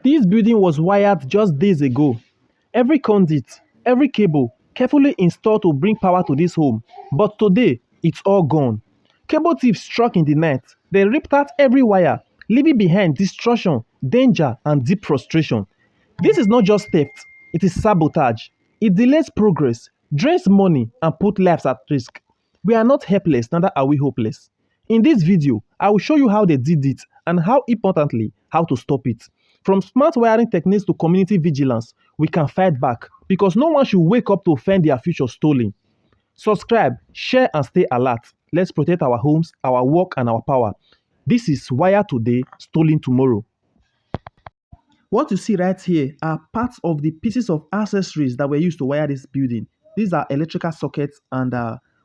This building was wired just days ago. Every conduit, every cable, carefully installed to bring power to this home. But today, it's all gone. Cable thieves struck in the night. They ripped out every wire, leaving behind destruction, danger, and deep frustration. This is not just theft, it is sabotage. It delays progress, drains money, and puts lives at risk. We are not helpless, neither are we hopeless. In this video, I will show you how they did it and how importantly, how to stop it. From smart wiring techniques to community vigilance, we can fight back because no one should wake up to find their future stolen. Subscribe, share and stay alert. Let's protect our homes, our work and our power. This is Wire Today, Stolen Tomorrow. What you see right here are parts of the pieces of accessories that were used to wire this building. These are electrical sockets and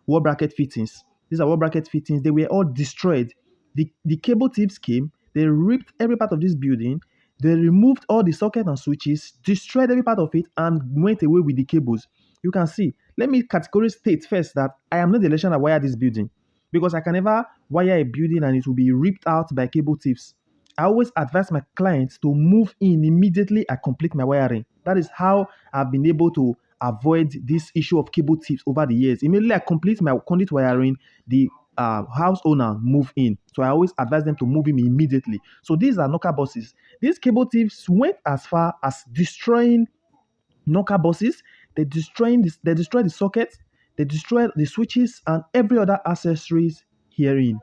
wall bracket fittings. These are wall bracket fittings. They were all destroyed. The cable tips came. They ripped every part of this building. They removed all the sockets and switches, destroyed every part of it, and went away with the cables. You can see. Let me categorically state first that I am not the electrician that wired this building because I can never wire a building and it will be ripped out by cable tips. I always advise my clients to move in immediately I complete my wiring. That is how I've been able to avoid this issue of cable tips over the years. Immediately I complete my conduit wiring, the house owner move in. So I always advise them to move in immediately. So these are knocker buses. These cable tips went as far as destroying knocker buses. They destroy the sockets, they destroy the switches and every other accessories herein.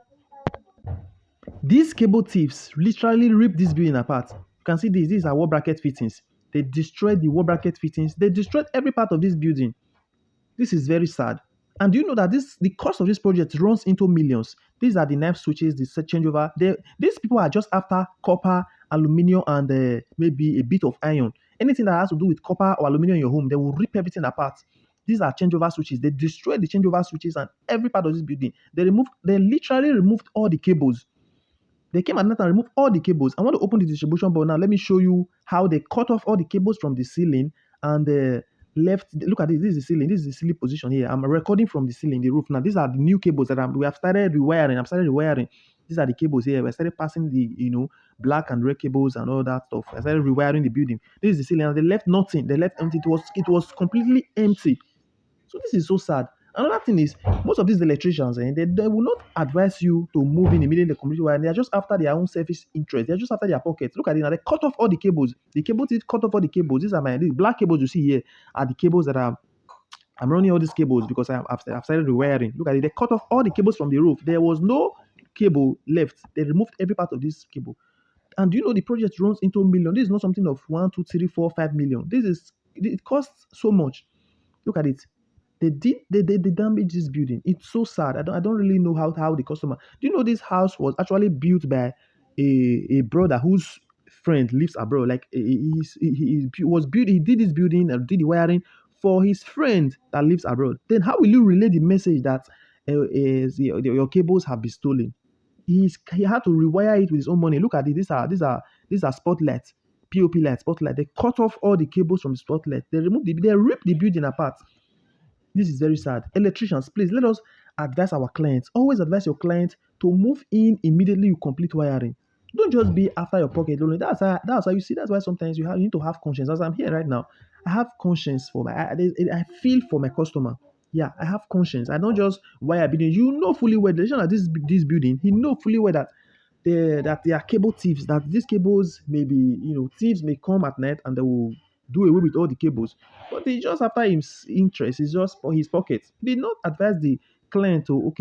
These cable thieves literally ripped this building apart. You can see this. These are wall bracket fittings. They destroyed the wall bracket fittings. They destroyed every part of this building. This is very sad. And do you know that the cost of this project runs into millions? These are the knife switches, the set changeover. These people are just after copper, aluminium, and maybe a bit of iron. Anything that has to do with copper or aluminium in your home, they will rip everything apart. These are changeover switches. They destroyed the changeover switches and every part of this building. They literally removed all the cables. They came at night and removed all the cables. I want to open the distribution board now. Let me show you how they cut off all the cables from the ceiling and left. Look at this. This is the ceiling. This is the ceiling position here. I'm recording from the ceiling, the roof. Now, these are the new cables that we have started rewiring. I've started rewiring. These are the cables here. We started passing the, black and red cables and all that stuff. I started rewiring the building. This is the ceiling. And they left nothing. They left empty. It was completely empty. So this is so sad. Another thing is, most of these electricians, they will not advise you to move in immediately the community wire. They are just after their own selfish interest. They are just after their pockets. Look at it now. They cut off all the cables. The cable teeth cut off all the cables. These black cables you see here are the cables that I'm running all these cables because I've started rewiring. Look at it. They cut off all the cables from the roof. There was no cable left. They removed every part of this cable. And you know the project runs into millions. This is not something of 1, 2, 3, 4, 5 million. It costs so much. Look at it. They damage this building. It's so sad. I don't really know how the customer. Do you know this house was actually built by a brother whose friend lives abroad? Like he was built. He did this building and did the wiring for his friend that lives abroad. Then how will you relay the message that your cables have been stolen? He had to rewire it with his own money. Look at it. These are spotlights. POP lights, spotlight. They cut off all the cables from the spotlight. They ripped the building apart. This is very sad. Electricians, please let us advise our clients. Always advise your client to move in immediately you complete wiring. Don't just be after your pocket only. That's how you see. That's why sometimes you need to have conscience. As I'm here right now, I have conscience for I feel for my customer. Yeah, I have conscience. I don't just wire building. You know fully well the electrician at this building. He know fully well that they are cable thieves. That these cables may be thieves may come at night and they will do away with all the cables. But it's just after his interest, it's just for his pocket. He did not advise the client to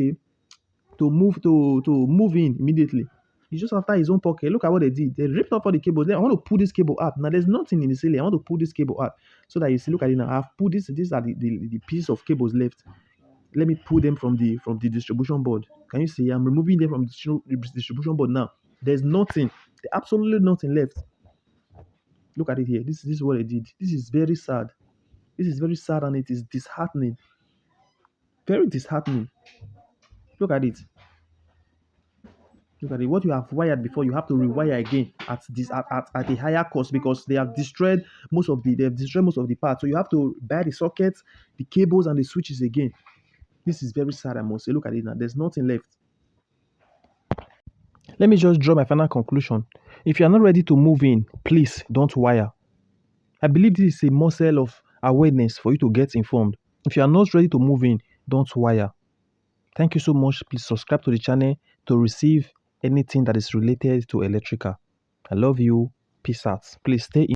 move in immediately. It's just after his own pocket. Look at what they did. They ripped up all the cables. Then I want to pull this cable out. Now there's nothing in the ceiling. I want to pull this cable out so that you see. Look at it now. I've pulled this. These are the pieces of cables left. Let me pull them from the distribution board. Can you see? I'm removing them from the distribution board now. There's nothing. There's absolutely nothing left. Look at it here. This is what I did. This is very sad. This is very sad and it is disheartening. Very disheartening. Look at it. Look at it. What you have wired before, you have to rewire again at a higher cost because they have destroyed most of the parts. So you have to buy the sockets, the cables, and the switches again. This is very sad, I must say. Look at it now. There's nothing left. Let me just draw my final conclusion. If you are not ready to move in, please don't wire. I believe this is a muscle of awareness for you to get informed. If you are not ready to move in, don't wire. Thank you so much. Please subscribe to the channel to receive anything that is related to electrical. I love you. Peace out. Please stay in.